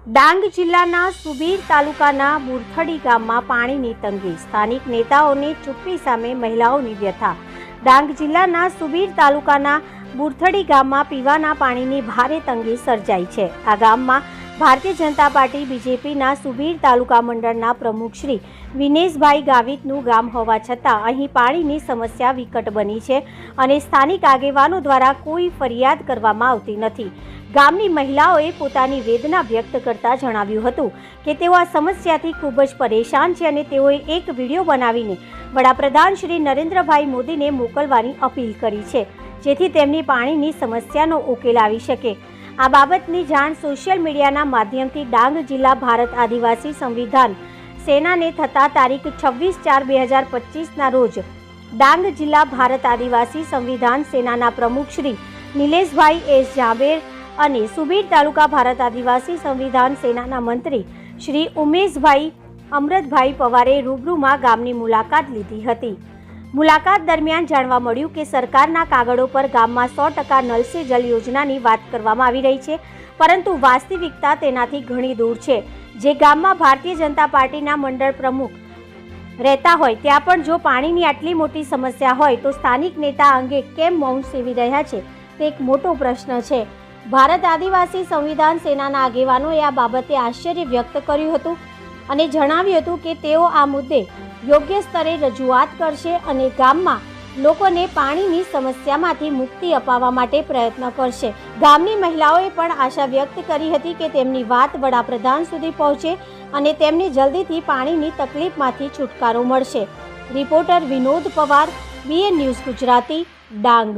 ડાંગ જિલ્લાના સુબીર તાલુકાના બુરથડી ગામમાં પાણીની તંગી, સ્થાનિક નેતાઓની ચૂપ્પી સામે મહિલાઓની વ્યથા। ડાંગ જિલ્લાના સુબીર તાલુકાના બુરથડી ગામમાં પીવાના પાણીની ભારે તંગી સર્જાઈ છે। આ ગામમાં ભારતીય જનતા પાર્ટી બીજેપીના સુબીર તાલુકા મંડળના પ્રમુખ શ્રી વિનેશભાઈ ગાવિતનું ગામ હોવા છતાં અહીં પાણીની સમસ્યા વિકટ બની છે અને સ્થાનિક આગેવાનો દ્વારા કોઈ ફરિયાદ કરવામાં આવતી નથી। ગામની મહિલાઓએ પોતાની વેદના વ્યક્ત કરતા જણાવ્યું હતું કે તેઓ આ સમસ્યાથી ખૂબ જ પરેશાન છે અને તેઓએ એક વિડીયો બનાવીને વડાપ્રધાન શ્રી નરેન્દ્રભાઈ મોદીને મોકલવાની અપીલ કરી છે, જેથી તેમની પાણીની સમસ્યાનો ઉકેલ આવી શકે। આ બાબતની જાણ સોશિયલ મીડિયાના માધ્યમથી ડાંગ જિલ્લા ભારત આદિવાસી સંવિધાન સેનાને થતાં તારીખ 26/4/2025ના રોજ ડાંગ જિલ્લા ભારત આદિવાસી સંવિધાન સેનાના પ્રમુખ શ્રી નિલેશભાઈ એસ જાબેર અને સુબીર તાલુકા ભારત આદિવાસી સંવિધાન સેનાના મંત્રી શ્રી ઉમેશભાઈ અમૃતભાઈ પવારે રૂબરૂમાં ગામની મુલાકાત લીધી હતી। મુલાકાત દરમિયાન જાણવા મળ્યું કે સરકારના કાગળો પર ગામમાં 100% નલ સે જલ યોજનાની વાત કરવામાં આવી રહી છે, પરંતુ વાસ્તવિકતા તેનાથી ઘણી દૂર છે। જે ગામમાં ભારતીય જનતા પાર્ટીના મંડળ પ્રમુખ રહેતા હોય ત્યાં પણ જો પાણીની આટલી મોટી સમસ્યા હોય તો સ્થાનિક નેતા અંગે કેમ મૌન સેવી રહ્યા છે તે એક મોટો પ્રશ્ન છે। ભારત આદિવાસી સંવિધાન સેનાના આગેવાનોએ આ બાબતે આશ્ચર્ય વ્યક્ત કર્યું હતું અને જણાવ્યું હતું કે તેઓ આ મુદ્દે યોગ્ય સ્તરે રજૂઆત કરશે અને ગામમાં લોકોને પાણીની સમસ્યામાંથી મુક્તિ અપાવવા માટે પ્રયત્ન કરશે। ગામની મહિલાઓએ પણ આશા વ્યક્ત કરી હતી કે તેમની વાત વડાપ્રધાન સુધી પહોંચે અને તેમને જલ્દીથી પાણીની તકલીફમાંથી છુટકારો મળશે। Reporter Vinod Pawar, BN news Gujarati, Dang.